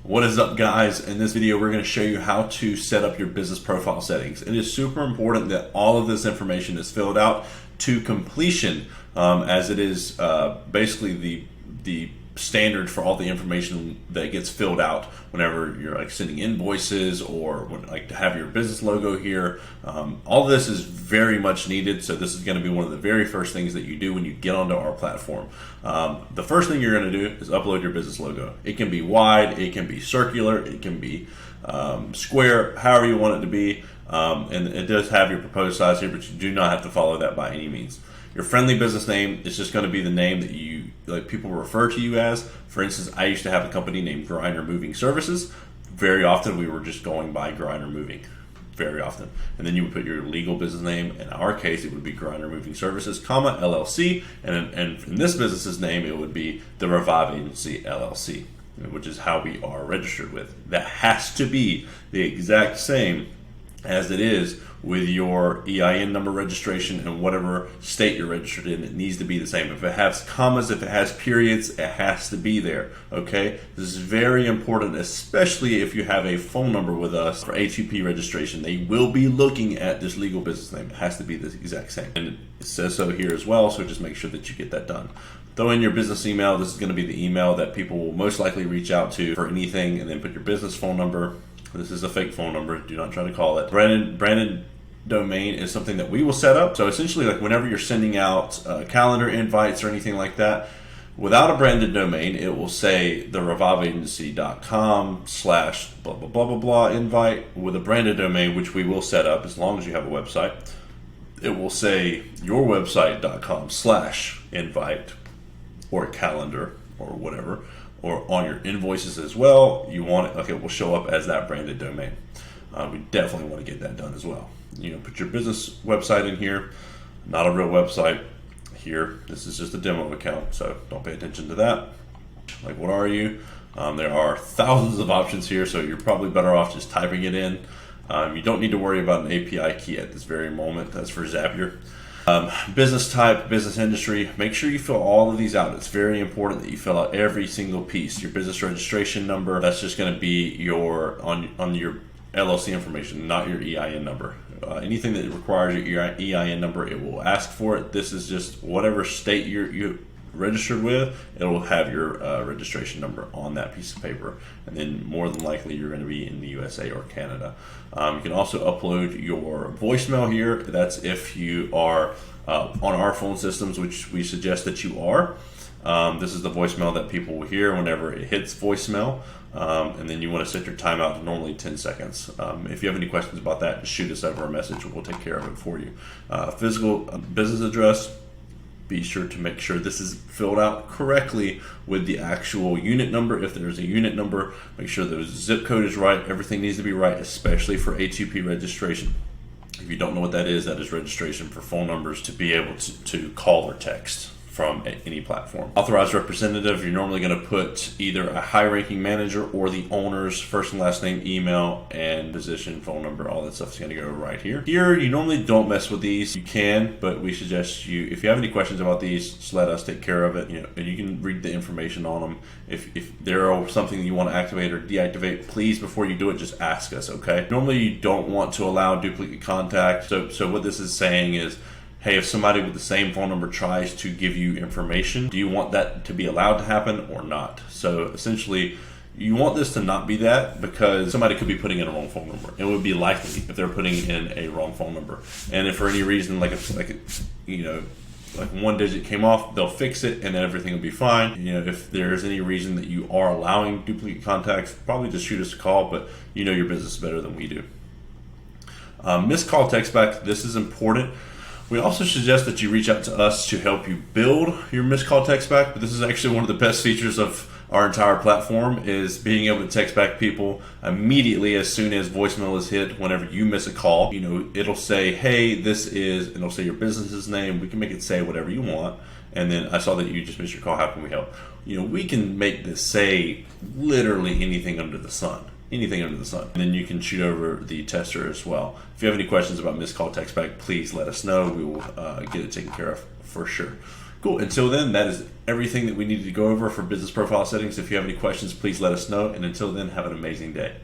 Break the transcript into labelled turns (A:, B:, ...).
A: What is up, guys? In this video we're going to show you how to set up your business profile settings. It is super important that all of this information is filled out to completion, as it is basically the standard for all the information that gets filled out whenever you're like sending invoices or like to have your business logo here. All of this is very much needed, so this is going to be one of the very first things that you do when you get onto our platform. The first thing you're going to do is upload your business logo. It can be wide, it can be circular, it can be square, however you want it to be, and it does have your proposed size here, but you do not have to follow that by any means. Your friendly business name is just going to be the name that you people refer to you as. For instance, I used to have a company named Grinder Moving Services. Very often we were just going by Grinder Moving, very often. And then you would put your legal business name. In our case, it would be Grinder Moving Services, comma, LLC. And in this business's name, it would be the RYZE Agency, LLC, which is how we are registered with. That has to be the exact same as it is with your EIN number registration and whatever state you're registered in. It needs to be the same. If it has commas, if it has periods, it has to be there, okay? This is very important, especially if you have a phone number with us for A2P registration. They will be looking at this legal business name. It has to be the exact same. And it says so here as well, so just make sure that you get that done. Throw in your business email. This is going to be the email that people will most likely reach out to for anything, and then put your business phone number. This is a fake phone number. Do not try to call it. Branded domain is something that we will set up. So essentially, like whenever you're sending out calendar invites or anything like that, without a branded domain, it will say the RYZEagency.com / blah blah blah blah blah invite. With a branded domain, which we will set up as long as you have a website, it will say yourwebsite.com / invite or calendar or whatever. Or on your invoices as well, you want it, okay, it will show up as that branded domain. We definitely want to get that done as well. Put your business website in here, not a real website here. This is just a demo account, so don't pay attention to that. Like, what are you? There are thousands of options here, so you're probably better off just typing it in. You don't need to worry about an API key at this very moment. That's for Zapier. Business type, business industry, make sure you fill all of these out. It's very important that you fill out every single piece. Your business registration number, that's just going to be your on your LLC information, not your EIN number. Anything that requires your EIN number, it will ask for it. This is just whatever state you're registered with, it will have your registration number on that piece of paper. And then more than likely you're going to be in the USA or Canada. You can also upload your voicemail here. That's if you are on our phone systems, which we suggest that you are. This is the voicemail that people will hear whenever it hits voicemail. And then you want to set your timeout to normally 10 seconds. If you have any questions about that, just shoot us over a message. We'll take care of it for you. Physical business address. Be sure to make sure this is filled out correctly with the actual unit number. If there's a unit number, make sure the zip code is right. Everything needs to be right, especially for A2P registration. If you don't know what that is registration for phone numbers to be able to call or text from any platform. Authorized representative, you're normally going to put either a high-ranking manager or the owner's first and last name, email, and position, phone number. All that stuff is going to go right here. Here, you normally don't mess with these. You can, but we suggest you, if you have any questions about these, just let us take care of it. And you can read the information on them. If there are something that you want to activate or deactivate, please, before you do it, just ask us, okay? Normally, you don't want to allow duplicate contact. So what this is saying is, hey, if somebody with the same phone number tries to give you information, do you want that to be allowed to happen or not? So essentially, you want this to not be that, because somebody could be putting in a wrong phone number. It would be likely if they're putting in a wrong phone number. And if for any reason, like one digit came off, they'll fix it and then everything will be fine. If there's any reason that you are allowing duplicate contacts, probably just shoot us a call, but you know your business better than we do. Missed call text back, this is important. We also suggest that you reach out to us to help you build your missed call text back, but this is actually one of the best features of our entire platform, is being able to text back people immediately as soon as voicemail is hit. Whenever you miss a call, it'll say, hey, this is, and it'll say your business's name. We can make it say whatever you want. And then, I saw that you just missed your call. How can we help? We can make this say literally anything under the sun. anything under the sun. And then you can shoot over the tester as well. If you have any questions about missed call text back, please let us know. We will get it taken care of for sure. Cool. Until then, that is everything that we needed to go over for business profile settings. If you have any questions, please let us know. And until then, have an amazing day.